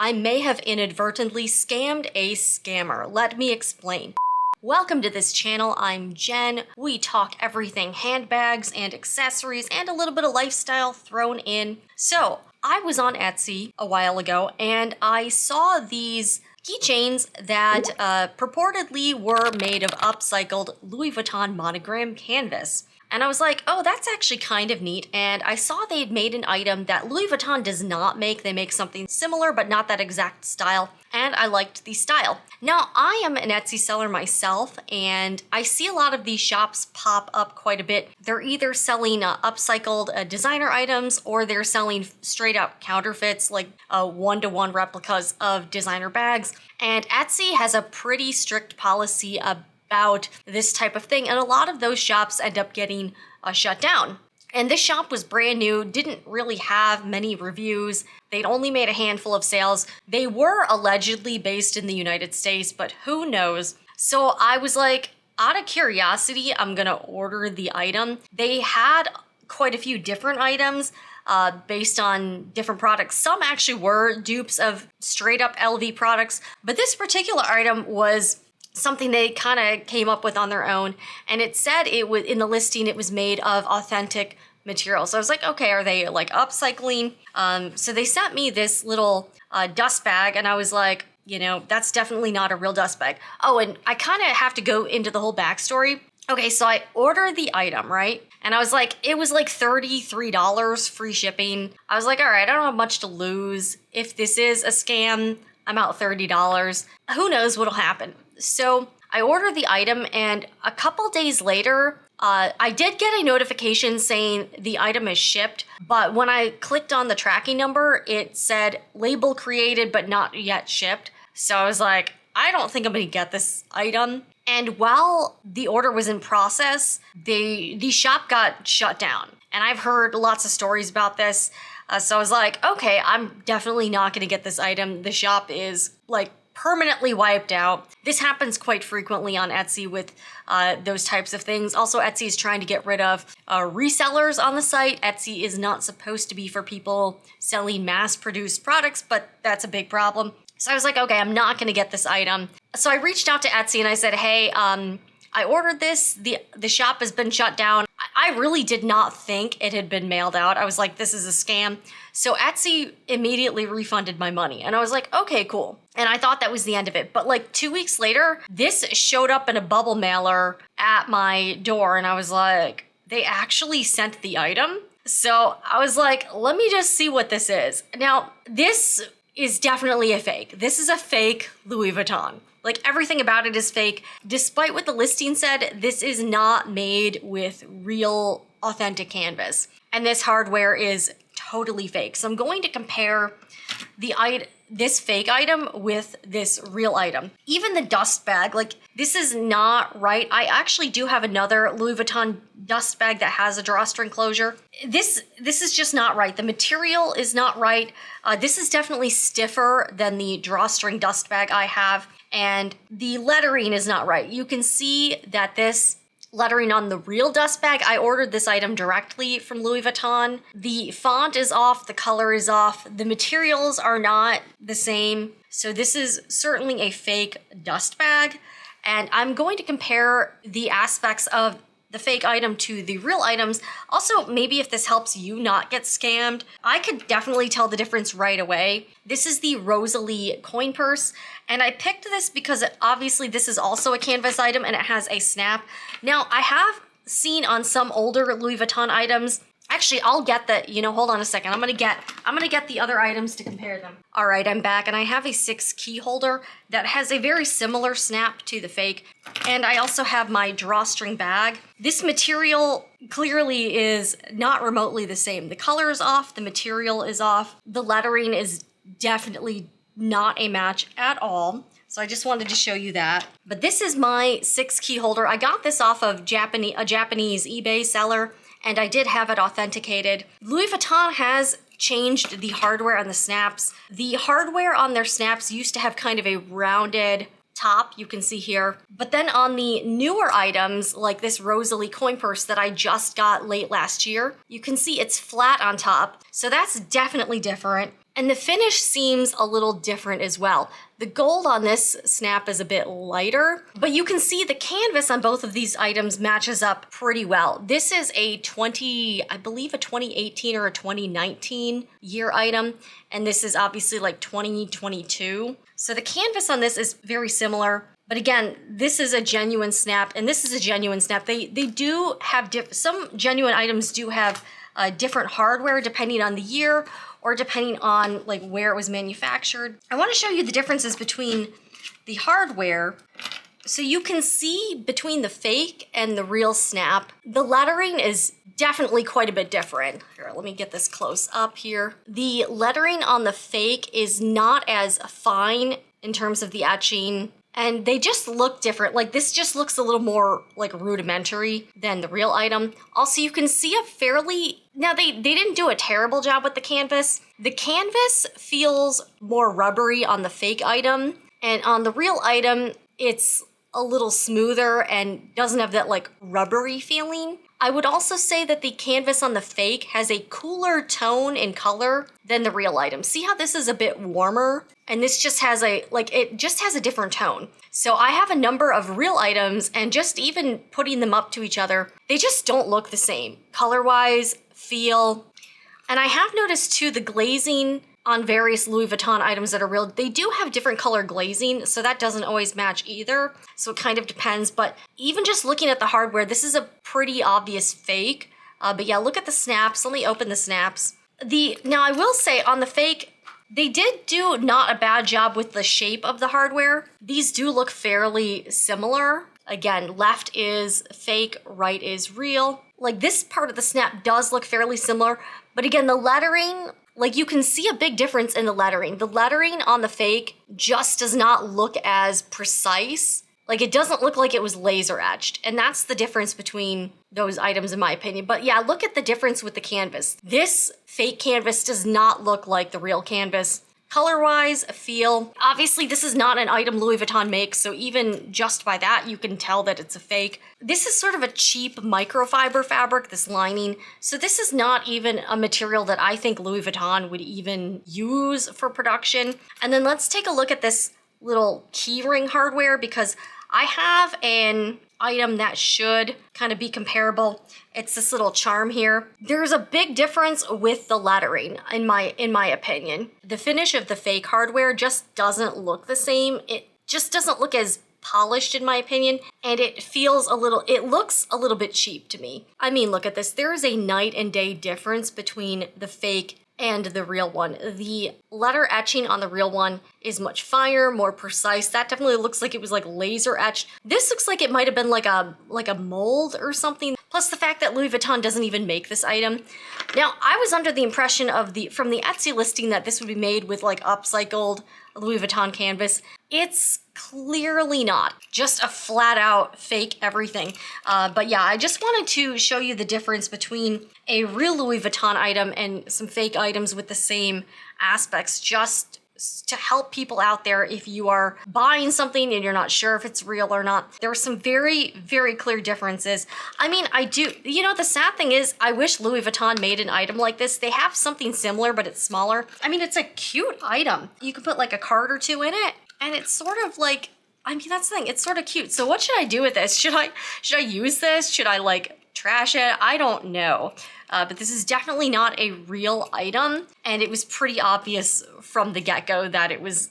I may have inadvertently scammed a scammer. Let me explain. Welcome to this channel, I'm Jen. We talk everything handbags and accessories and a little bit of lifestyle thrown in. So, I was on Etsy a while ago and I saw these keychains that purportedly were made of upcycled Louis Vuitton monogram canvas. And I was like, oh, that's actually kind of neat. And I saw they'd made an item that Louis Vuitton does not make. They make something similar, but not that exact style. And I liked the style. Now, I am an Etsy seller myself, and I see a lot of these shops pop up quite a bit. They're either selling upcycled designer items, or they're selling straight up counterfeits, like one-to-one replicas of designer bags. And Etsy has a pretty strict policy about this type of thing, and a lot of those shops end up getting shut down. And this shop was brand new, didn't really have many reviews. They'd only made a handful of sales. They were allegedly based in the United States, but who knows? So I was like, out of curiosity, I'm gonna order the item. They had quite a few different items based on different products. Some actually were dupes of straight up LV products, but this particular item was something they kind of came up with on their own. And it said it was in the listing, it was made of authentic material. So I was like, okay, are they like upcycling? So they sent me this little dust bag, and I was like, you know, that's definitely not a real dust bag. Oh, and I kind of have to go into the whole backstory. Okay, so I ordered the item, right? And I was like, it was like $33 free shipping. I was like, all right, I don't have much to lose. If this is a scam, I'm out $30. Who knows what'll happen? So I ordered the item, and a couple days later, I did get a notification saying the item is shipped, but when I clicked on the tracking number, it said label created but not yet shipped. So I was like, I don't think I'm gonna get this item. And while the order was in process, the shop got shut down. And I've heard lots of stories about this. So I was like, okay, I'm definitely not gonna get this item. The shop is like permanently wiped out. This happens quite frequently on Etsy with those types of things. Also, Etsy is trying to get rid of resellers on the site. Etsy is not supposed to be for people selling mass-produced products, but that's a big problem. So I was like, okay, I'm not gonna get this item. So I reached out to Etsy and I said, hey, I ordered this, the shop has been shut down. I really did not think it had been mailed out. I was like, this is a scam. So Etsy immediately refunded my money. And I was like, okay, cool. And I thought that was the end of it. But like 2 weeks later, this showed up in a bubble mailer at my door. And I was like, they actually sent the item? So I was like, let me just see what this is. Now, this is definitely a fake. This is a fake Louis Vuitton. Like, everything about it is fake. Despite what the listing said, this is not made with real authentic canvas. And this hardware is totally fake. So I'm going to compare this fake item with this real item. Even the dust bag, like, this is not right. I actually do have another Louis Vuitton dust bag that has a drawstring closure. This is just not right. The material is not right. This is definitely stiffer than the drawstring dust bag I have. And the lettering is not right. You can see that this lettering on the real dust bag, I ordered this item directly from Louis Vuitton. The font is off, the color is off, the materials are not the same. So this is certainly a fake dust bag. And I'm going to compare the aspects of the fake item to the real items. Also, maybe if this helps you not get scammed, I could definitely tell the difference right away. This is the Rosalie coin purse, and I picked this because obviously this is also a canvas item and it has a snap. Now, I have seen on some older Louis Vuitton items, actually, I'll get the, hold on a second. I'm gonna get the other items to compare them. All right, I'm back, and I have a 6 key holder that has a very similar snap to the fake. And I also have my drawstring bag. This material clearly is not remotely the same. The color is off, the material is off. The lettering is definitely not a match at all. So I just wanted to show you that. But this is my 6 key holder. I got this off of a Japanese eBay seller, and I did have it authenticated. Louis Vuitton has changed the hardware on the snaps. The hardware on their snaps used to have kind of a rounded top, you can see here. But then on the newer items, like this Rosalie coin purse that I just got late last year, you can see it's flat on top. So that's definitely different. And the finish seems a little different as well. The gold on this snap is a bit lighter, but you can see the canvas on both of these items matches up pretty well. This is I believe a 2018 or a 2019 year item, and this is obviously like 2022. So the canvas on this is very similar. But again, this is a genuine snap, and this is a genuine snap. They do have some genuine items do have different hardware depending on the year or depending on like where it was manufactured. I want to show you the differences between the hardware. So you can see between the fake and the real snap, the lettering is definitely quite a bit different. Here, let me get this close up here. The lettering on the fake is not as fine in terms of the etching, and they just look different. Like this just looks a little more like rudimentary than the real item. Also, you can see a fairly, now they didn't do a terrible job with the canvas. The canvas feels more rubbery on the fake item, and on the real item, it's a little smoother and doesn't have that like rubbery feeling. I would also say that the canvas on the fake has a cooler tone in color than the real item. See how this is a bit warmer? And this just has it just has a different tone. So I have a number of real items, and just even putting them up to each other, they just don't look the same. Color-wise, feel. And I have noticed too, the glazing on various Louis Vuitton items that are real, they do have different color glazing, so that doesn't always match either. So it kind of depends, but even just looking at the hardware, this is a pretty obvious fake. But yeah, look at the snaps. Let me open the snaps. Now I will say on the fake, they did do not a bad job with the shape of the hardware. These do look fairly similar. Again, left is fake, right is real. Like this part of the snap does look fairly similar, but again, the lettering, like you can see a big difference in the lettering. The lettering on the fake just does not look as precise. Like it doesn't look like it was laser etched. And that's the difference between those items in my opinion. But yeah, look at the difference with the canvas. This fake canvas does not look like the real canvas. Color-wise, feel. Obviously, this is not an item Louis Vuitton makes, so even just by that, you can tell that it's a fake. This is sort of a cheap microfiber fabric, this lining. So this is not even a material that I think Louis Vuitton would even use for production. And then let's take a look at this little keyring hardware, because I have an item that should kind of be comparable. It's this little charm here. There's a big difference with the lettering in my opinion. The finish of the fake hardware just doesn't look the same. It just doesn't look as polished in my opinion, and it looks a little bit cheap to me. I mean, look at this. There is a night and day difference between the fake and the real one. The letter etching on the real one is much finer, more precise. That definitely looks like it was like laser etched. This looks like it might have been like a mold or something. Plus the fact that Louis Vuitton doesn't even make this item. Now, I was under the impression from the Etsy listing that this would be made with like upcycled Louis Vuitton canvas. It's clearly not. Just a flat out fake everything. But yeah, I just wanted to show you the difference between a real Louis Vuitton item and some fake items with the same aspects, just to help people out there if you are buying something and you're not sure if it's real or not. There are some very, very clear differences. I mean, the sad thing is, I wish Louis Vuitton made an item like this. They have something similar, but it's smaller. I mean, it's a cute item. You can put like a card or two in it, and it's sort of like, I mean, that's the thing, it's sort of cute. So what should I do with this? Should I use this? Should I like trash it? I don't know. But this is definitely not a real item, and it was pretty obvious from the get-go that it was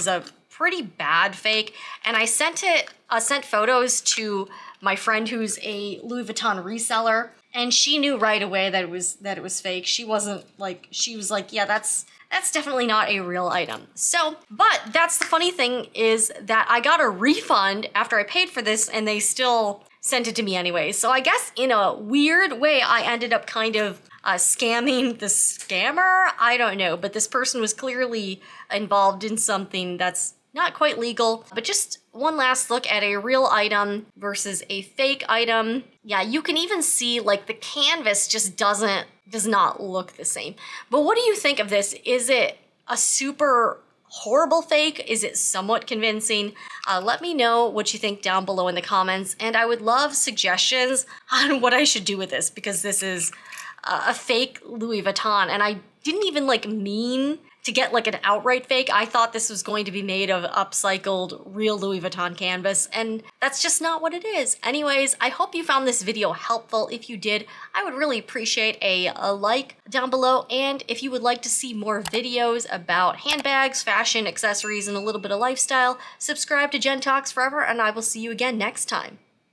a pretty bad fake. And I sent photos to my friend who's a Louis Vuitton reseller, and she knew right away that it was fake. She was like, yeah, that's definitely not a real item. So, but that's the funny thing, is that I got a refund after I paid for this, and they still sent it to me anyway. So I guess in a weird way, I ended up kind of scamming the scammer. I don't know, but this person was clearly involved in something that's not quite legal. But just one last look at a real item versus a fake item. Yeah, you can even see like the canvas just does not look the same. But what do you think of this? Is it a super horrible fake? Is it somewhat convincing? Let me know what you think down below in the comments, and I would love suggestions on what I should do with this, because this is a fake Louis Vuitton, and I didn't even like mean to get like an outright fake. I thought this was going to be made of upcycled real Louis Vuitton canvas, and that's just not what it is. Anyways, I hope you found this video helpful. If you did, I would really appreciate a like down below, and if you would like to see more videos about handbags, fashion, accessories, and a little bit of lifestyle, subscribe to Jen Talks Forever, and I will see you again next time.